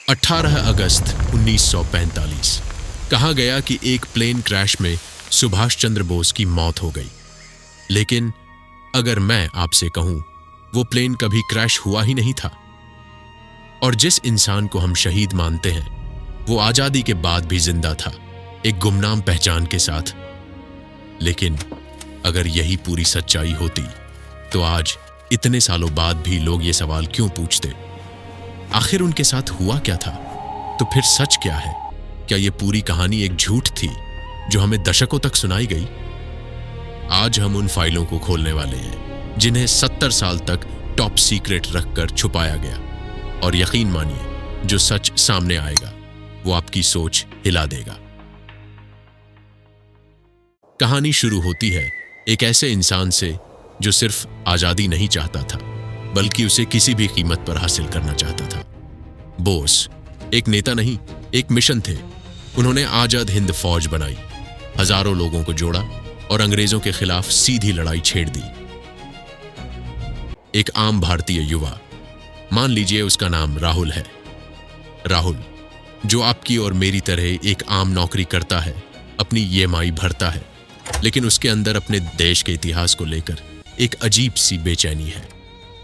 18 अगस्त 1945 कहा गया कि एक प्लेन क्रैश में सुभाष चंद्र बोस की मौत हो गई। लेकिन अगर मैं आपसे कहूं, वो प्लेन कभी क्रैश हुआ ही नहीं था। और जिस इंसान को हम शहीद मानते हैं, वो आजादी के बाद भी जिंदा था, एक गुमनाम पहचान के साथ। लेकिन अगर यही पूरी सच्चाई होती, तो आज इतने सालों बाद भी लोग ये सवाल क्यों पूछते? आखिर उनके साथ हुआ क्या था? तो फिर सच क्या है? क्या ये पूरी कहानी एक झूठ थी जो हमें दशकों तक सुनाई गई? आज हम उन फाइलों को खोलने वाले हैं जिन्हें 70 साल तक टॉप सीक्रेट रखकर छुपाया गया। और यकीन मानिए, जो सच सामने आएगा वो आपकी सोच हिला देगा। कहानी शुरू होती है एक ऐसे इंसान से जो सिर्फ आजादी नहीं चाहता था, बल्कि उसे किसी भी कीमत पर हासिल करना चाहता था। बोस एक नेता नहीं, एक मिशन थे। उन्होंने आजाद हिंद फौज बनाई, हजारों लोगों को जोड़ा और अंग्रेजों के खिलाफ सीधी लड़ाई छेड़ दी। एक आम भारतीय युवा, मान लीजिए उसका नाम राहुल है। राहुल, जो आपकी और मेरी तरह एक आम नौकरी करता है, अपनी ईएमआई भरता है, लेकिन उसके अंदर अपने देश के इतिहास को लेकर एक अजीब सी बेचैनी है।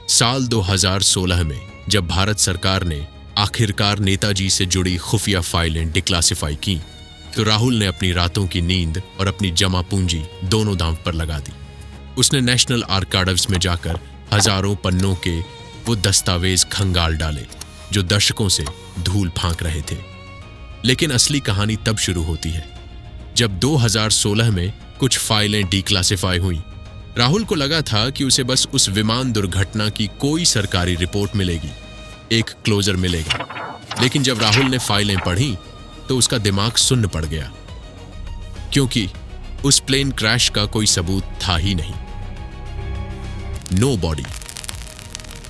साल 2016 में जब भारत सरकार ने आखिरकार नेताजी से जुड़ी खुफिया फाइलें डिक्लासिफाई की, तो राहुल ने अपनी रातों की नींद और अपनी जमा पूंजी दोनों दांव पर लगा दी। उसने नेशनल आर्काइव्स में जाकर हजारों पन्नों के वो दस्तावेज खंगाल डाले जो दशकों से धूल फांक रहे थे। लेकिन असली कहानी तब शुरू होती है जब 2016 में कुछ फाइलें डिक्लासिफाई हुई। राहुल को लगा था कि उसे बस उस विमान दुर्घटना की कोई सरकारी रिपोर्ट मिलेगी, एक क्लोजर मिलेगा। लेकिन जब राहुल ने फाइलें पढ़ी तो उसका दिमाग सुन्न पड़ गया, क्योंकि उस प्लेन क्रैश का कोई सबूत था ही नहीं। No body,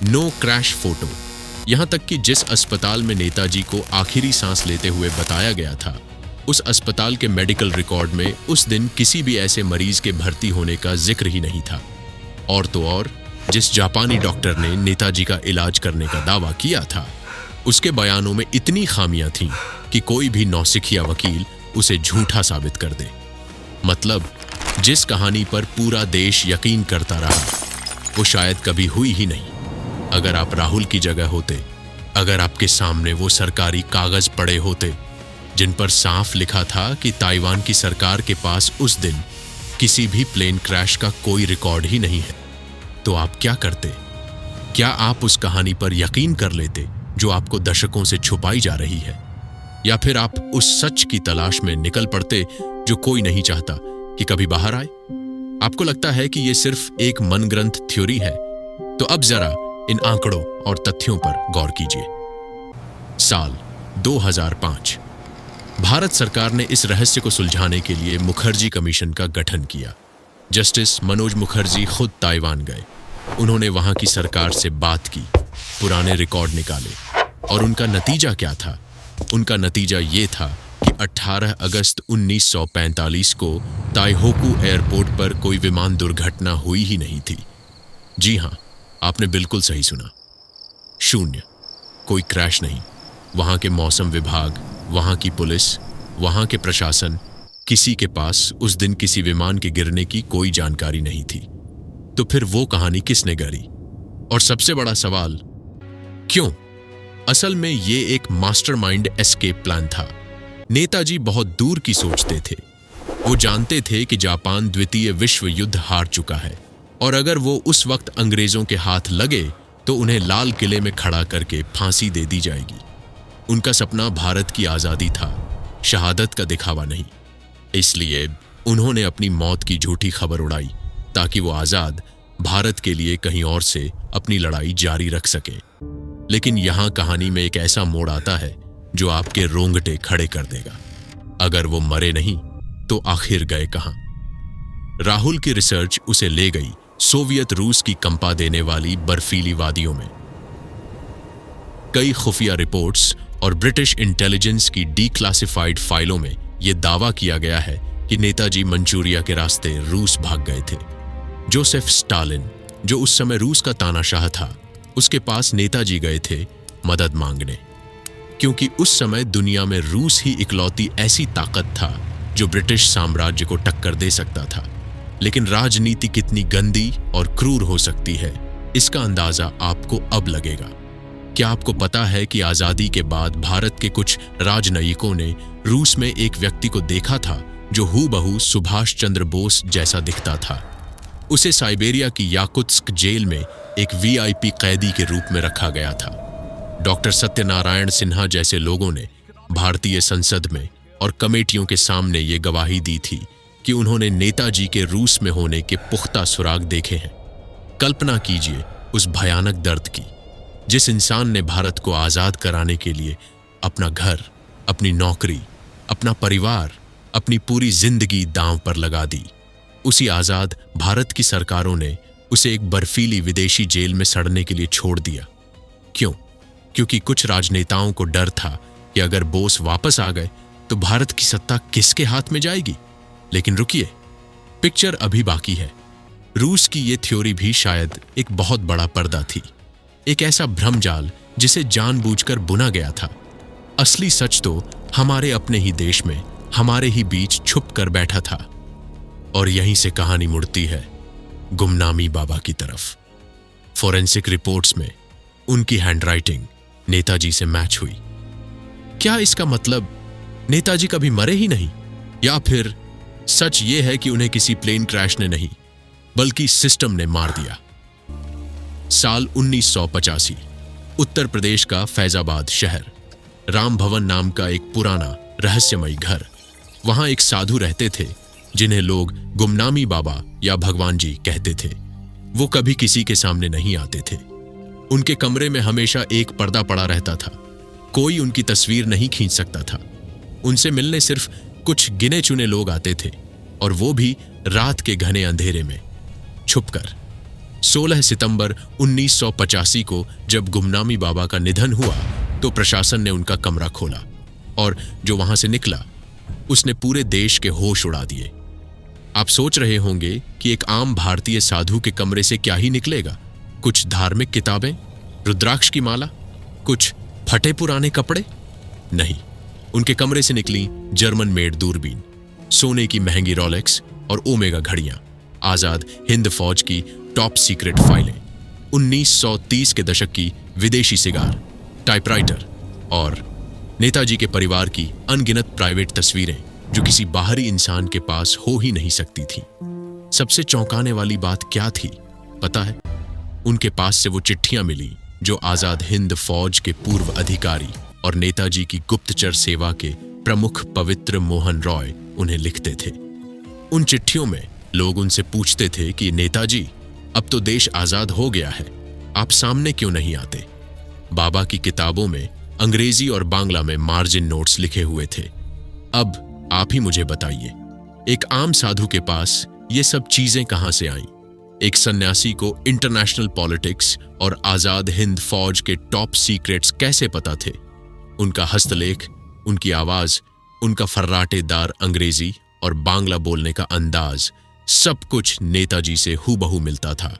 no crash photo, यहां तक कि जिस अस्पताल में नेताजी को आखिरी सांस लेते हुए बताया गया था, उस अस्पताल के मेडिकल रिकॉर्ड में उस दिन किसी भी ऐसे मरीज के भर्ती होने का जिक्र ही नहीं था। और तो और, जिस जापानी डॉक्टर ने नेताजी का इलाज करने का दावा किया था, उसके बयानों में इतनी खामियां थीं कि कोई भी नौसिखिया वकील उसे झूठा साबित कर दे। मतलब, जिस कहानी पर पूरा देश यकीन करता रहा, वो शायद कभी हुई ही नहीं। अगर आप राहुल की जगह होते, अगर आपके सामने वो सरकारी कागज पड़े होते जिन पर साफ लिखा था कि ताइवान की सरकार के पास उस दिन किसी भी प्लेन क्रैश का कोई रिकॉर्ड ही नहीं है, तो आप क्या करते? क्या आप उस कहानी पर यकीन कर लेते जो आपको दशकों से छुपाई जा रही है? या फिर आप उस सच की तलाश में निकल पड़ते जो कोई नहीं चाहता कि कभी बाहर आए? आपको लगता है कि यह सिर्फ एक मनगढ़ंत थ्योरी है? तो अब जरा इन आंकड़ों और तथ्यों पर गौर कीजिए। साल 2005, भारत सरकार ने इस रहस्य को सुलझाने के लिए मुखर्जी कमीशन का गठन किया। जस्टिस मनोज मुखर्जी खुद ताइवान गए। उन्होंने वहां की सरकार से बात की, पुराने रिकॉर्ड निकाले। और उनका नतीजा क्या था? उनका नतीजा ये था कि 18 अगस्त 1945 को ताइहोकू एयरपोर्ट पर कोई विमान दुर्घटना हुई ही नहीं थी। जी हां, आपने बिल्कुल सही सुना। शून्य, कोई क्रैश नहीं। वहां के मौसम विभाग, वहां की पुलिस, वहां के प्रशासन, किसी के पास उस दिन किसी विमान के गिरने की कोई जानकारी नहीं थी। तो फिर वो कहानी किसने गढ़ी? और सबसे बड़ा सवाल, क्यों? असल में ये एक मास्टरमाइंड एस्केप प्लान था। नेताजी बहुत दूर की सोचते थे। वो जानते थे कि जापान द्वितीय विश्व युद्ध हार चुका है, और अगर वो उस वक्त अंग्रेजों के हाथ लगे तो उन्हें लाल किले में खड़ा करके फांसी दे दी जाएगी। उनका सपना भारत की आज़ादी था, शहादत का दिखावा नहीं। इसलिए उन्होंने अपनी मौत की झूठी खबर उड़ाई ताकि वो आज़ाद भारत के लिए कहीं और से अपनी लड़ाई जारी रख सके। लेकिन यहाँ कहानी में एक ऐसा मोड़ आता है जो आपके रोंगटे खड़े कर देगा। अगर वो मरे नहीं तो आखिर गए कहाँ? राहुल की रिसर्च उसे ले गई सोवियत रूस की कंपा देने वाली बर्फीली वादियों में। कई खुफिया रिपोर्ट्स और ब्रिटिश इंटेलिजेंस की डिक्लासिफाइड फाइलों में यह दावा किया गया है कि नेताजी मंचूरिया के रास्ते रूस भाग गए थे। जोसेफ स्टालिन, जो उस समय रूस का तानाशाह था, उसके पास नेताजी गए थे मदद मांगने। क्योंकि उस समय दुनिया में रूस ही इकलौती ऐसी ताकत था जो ब्रिटिश साम्राज्य को टक्कर दे सकता था। लेकिन राजनीति कितनी गंदी और क्रूर हो सकती है, इसका अंदाजा आपको अब लगेगा। क्या आपको पता है कि आजादी के बाद भारत के कुछ राजनयिकों ने रूस में एक व्यक्ति को देखा था जो हूबहू सुभाष चंद्र बोस जैसा दिखता था। उसे साइबेरिया की याकुत्स्क जेल में एक वीआईपी कैदी के रूप में रखा गया था। डॉक्टर सत्यनारायण सिन्हा जैसे लोगों ने भारतीय संसद में और कमेटियों के सामने ये गवाही दी थी कि उन्होंने नेताजी के रूस में होने के पुख्ता सुराग देखे हैं। कल्पना कीजिए उस भयानक दर्द की, जिस इंसान ने भारत को आज़ाद कराने के लिए अपना घर, अपनी नौकरी, अपना परिवार, अपनी पूरी जिंदगी दांव पर लगा दी। उसी आज़ाद भारत की सरकारों ने उसे एक बर्फीली विदेशी जेल में सड़ने के लिए छोड़ दिया। क्यों? क्योंकि कुछ राजनेताओं को डर था कि अगर बोस वापस आ गए तो भारत की सत्ता किसके हाथ में जाएगी। लेकिन रुकिए, पिक्चर अभी बाकी है। रूस की ये थ्योरी भी शायद एक बहुत बड़ा पर्दा थी, एक ऐसा भ्रमजाल जिसे जानबूझकर बुना गया था। असली सच तो हमारे अपने ही देश में, हमारे ही बीच छुप कर बैठा था। और यहीं से कहानी मुड़ती है गुमनामी बाबा की तरफ। फोरेंसिक रिपोर्ट्स में उनकी हैंडराइटिंग नेताजी से मैच हुई। क्या इसका मतलब नेताजी कभी मरे ही नहीं, या फिर सच ये है कि उन्हें किसी प्लेन क्रैश ने नहीं बल्कि सिस्टम ने मार दिया? साल 1985, उत्तर प्रदेश का फैजाबाद शहर, राम भवन नाम का एक पुराना रहस्यमयी घर। वहां एक साधु रहते थे जिन्हें लोग गुमनामी बाबा या भगवान जी कहते थे। वो कभी किसी के सामने नहीं आते थे। उनके कमरे में हमेशा एक पर्दा पड़ा रहता था। कोई उनकी तस्वीर नहीं खींच सकता था। उनसे मिलने सिर्फ कुछ गिने चुने लोग आते थे, और वो भी रात के घने अंधेरे में छुपकर। 16 सितंबर 1985 को जब गुमनामी बाबा का निधन हुआ तो प्रशासन ने उनका कमरा खोला, और जो वहां से निकला उसने पूरे देश के होश उड़ा दिए। आप सोच रहे होंगे कि एक आम भारतीय साधु के कमरे से क्या ही निकलेगा? कुछ धार्मिक किताबें, रुद्राक्ष की माला, कुछ फटे पुराने कपड़े? नहीं, उनके कमरे से निकली जर्मन मेड दूरबीन, सोने की महंगी रोलेक्स और ओमेगा घड़ियां, आजाद हिंद फौज की टॉप सीक्रेट फाइलें, 1930 के दशक की विदेशी सिगार, टाइपराइटर और नेताजी के परिवार की अनगिनत प्राइवेट तस्वीरें जो किसी बाहरी इंसान के पास हो ही नहीं सकती थी। सबसे चौंकाने वाली बात क्या थी पता है? उनके पास से वो चिट्ठियां मिली जो आजाद हिंद फौज के पूर्व अधिकारी और नेताजी की गुप्तचर सेवा के प्रमुख पवित्र मोहन रॉय उन्हें लिखते थे। उन चिट्ठियों में लोग उनसे पूछते थे कि नेताजी, अब तो देश आजाद हो गया है, आप सामने क्यों नहीं आते? बाबा की किताबों में अंग्रेजी और बांग्ला में मार्जिन नोट्स लिखे हुए थे। अब आप ही मुझे बताइए, एक आम साधु के पास ये सब चीजें कहां से आईं? एक सन्यासी को इंटरनेशनल पॉलिटिक्स और आजाद हिंद फौज के टॉप सीक्रेट्स कैसे पता थे? उनका हस्तलेख, उनकी आवाज, उनका फर्राटेदार अंग्रेजी और बांग्ला बोलने का अंदाज, सब कुछ नेताजी से हूबहू मिलता था।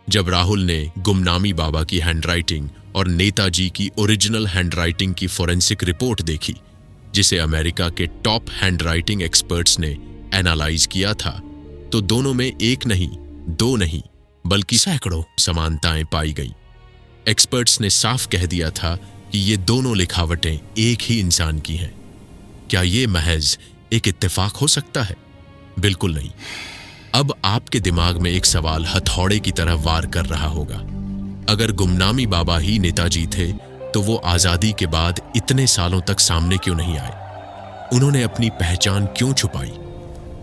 जब राहुल ने गुमनामी बाबा की हैंडराइटिंग और नेताजी की ओरिजिनल हैंडराइटिंग की फोरेंसिक रिपोर्ट देखी, जिसे अमेरिका के टॉप हैंडराइटिंग एक्सपर्ट्स ने एनालाइज किया था, तो दोनों में एक नहीं, दो नहीं, बल्कि सैकड़ों समानताएं पाई गई। एक्सपर्ट्स ने साफ कह दिया था कि ये दोनों लिखावटें एक ही इंसान की हैं। क्या ये महज एक इत्तेफाक हो सकता है? बिल्कुल नहीं। अब आपके दिमाग में एक सवाल हथौड़े की तरह वार कर रहा होगा। अगर गुमनामी बाबा ही नेताजी थे तो वो आजादी के बाद इतने सालों तक सामने क्यों नहीं आए? उन्होंने अपनी पहचान क्यों छुपाई?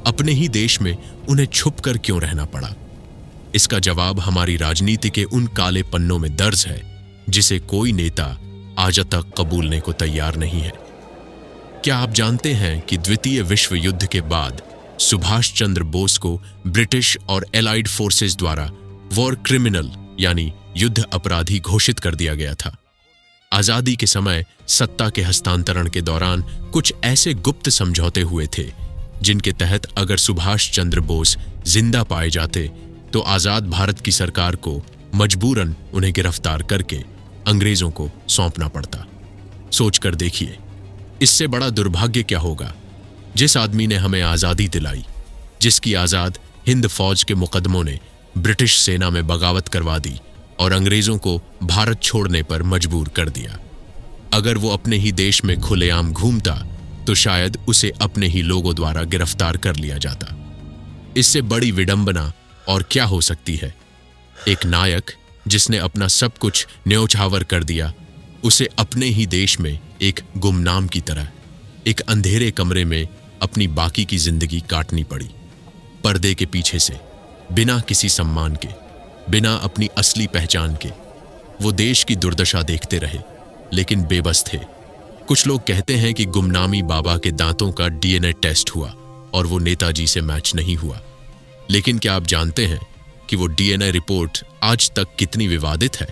अपने ही देश में उन्हें छुप कर क्यों रहना पड़ा? इसका जवाब हमारी राजनीति के उन काले पन्नों में दर्ज है जिसे कोई नेता आज तक कबूलने को तैयार नहीं है। क्या आप जानते हैं कि द्वितीय विश्व युद्ध के बाद सुभाष चंद्र बोस को ब्रिटिश और एलाइड फोर्सेस द्वारा वॉर क्रिमिनल यानी युद्ध अपराधी घोषित कर दिया गया था? आजादी के समय सत्ता के हस्तांतरण के दौरान कुछ ऐसे गुप्त समझौते हुए थे जिनके तहत अगर सुभाष चंद्र बोस जिंदा पाए जाते तो आजाद भारत की सरकार को मजबूरन उन्हें गिरफ्तार करके अंग्रेजों को सौंपना पड़ता। सोचकर देखिए, इससे बड़ा दुर्भाग्य क्या होगा। जिस आदमी ने हमें आज़ादी दिलाई, जिसकी आज़ाद हिंद फौज के मुकदमों ने ब्रिटिश सेना में बगावत करवा दी और अंग्रेज़ों को भारत छोड़ने पर मजबूर कर दिया, अगर वो अपने ही देश में खुलेआम घूमता तो शायद उसे अपने ही लोगों द्वारा गिरफ्तार कर लिया जाता। इससे बड़ी विडंबना और क्या हो सकती है। एक नायक जिसने अपना सब कुछ न्योछावर कर दिया, उसे अपने ही देश में एक गुमनाम की तरह एक अंधेरे कमरे में अपनी बाकी की जिंदगी काटनी पड़ी, पर्दे के पीछे से, बिना किसी सम्मान के, बिना अपनी असली पहचान के। वो देश की दुर्दशा देखते रहे लेकिन बेबस थे। कुछ लोग कहते हैं कि गुमनामी बाबा के दांतों का डीएनए टेस्ट हुआ और वो नेताजी से मैच नहीं हुआ, लेकिन क्या आप जानते हैं कि वो डीएनए रिपोर्ट आज तक कितनी विवादित है।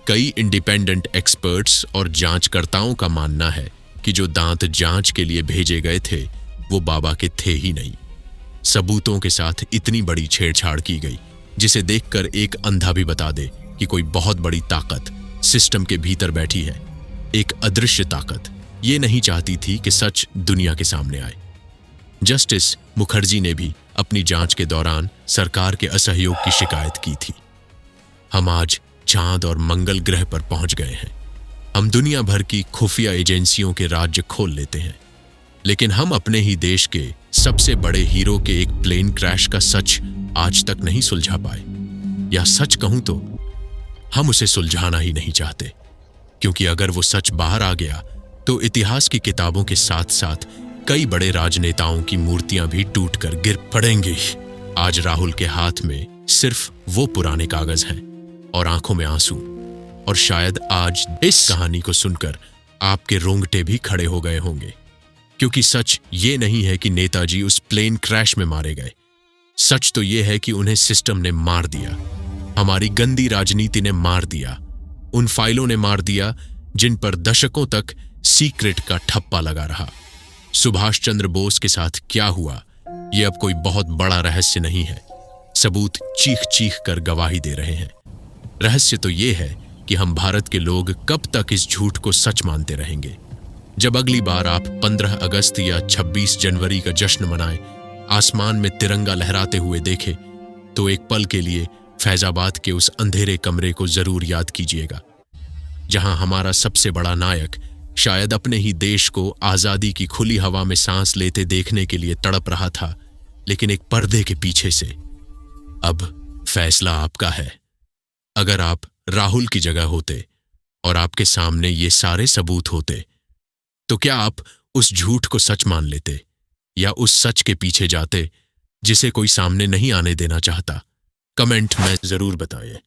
कई इंडिपेंडेंट एक्सपर्ट्स और जांचकर्ताओं का मानना है कि जो दांत जांच के लिए भेजे गए थे वो बाबा के थे ही नहीं। सबूतों के साथ इतनी बड़ी छेड़छाड़ की गई जिसे देखकर एक अंधा भी बता दे कि कोई बहुत बड़ी ताकत सिस्टम के भीतर बैठी है। एक अदृश्य ताकत ये नहीं चाहती थी कि सच दुनिया के सामने आए। जस्टिस मुखर्जी ने भी अपनी जांच के दौरान सरकार के असहयोग की शिकायत की थी। हम आज चांद और मंगल ग्रह पर पहुंच गए हैं। हम दुनिया भर की खुफिया एजेंसियों के राज्य खोल लेते हैं, लेकिन हम अपने ही देश के सबसे बड़े हीरो के एक प्लेन क्रैश का सच आज तक नहीं सुलझा पाए। या सच कहूं तो हम उसे सुलझाना ही नहीं चाहते, क्योंकि अगर वो सच बाहर आ गया तो इतिहास की किताबों के साथ साथ कई बड़े राजनेताओं की मूर्तियां भी टूटकर गिर पड़ेंगी। आज राहुल के हाथ में सिर्फ वो पुराने कागज हैं और आंखों में आंसू, और शायद आज इस कहानी को सुनकर आपके रोंगटे भी खड़े हो गए होंगे, क्योंकि सच ये नहीं है कि नेताजी उस प्लेन क्रैश में मारे गए। सच तो ये है कि उन्हें सिस्टम ने मार दिया, हमारी गंदी राजनीति ने मार दिया, उन फाइलों ने मार दिया जिन पर दशकों तक सीक्रेट का ठप्पा लगा रहा। सुभाष चंद्र बोस के साथ क्या हुआ ये अब कोई बहुत बड़ा रहस्य नहीं है। सबूत चीख चीख कर गवाही दे रहे हैं। रहस्य तो ये है कि हम भारत के लोग कब तक इस झूठ को सच मानते रहेंगे। जब अगली बार आप 15 अगस्त या 26 जनवरी का जश्न मनाएं, आसमान में तिरंगा लहराते हुए देखें, तो एक पल के लिए फैजाबाद के उस अंधेरे कमरे को जरूर याद कीजिएगा, जहां हमारा सबसे बड़ा नायक शायद अपने ही देश को आजादी की खुली हवा में सांस लेते देखने के लिए तड़प रहा था, लेकिन एक पर्दे के पीछे से। अब फैसला आपका है। अगर आप राहुल की जगह होते और आपके सामने ये सारे सबूत होते, तो क्या आप उस झूठ को सच मान लेते या उस सच के पीछे जाते जिसे कोई सामने नहीं आने देना चाहता? कमेंट में जरूर बताइए।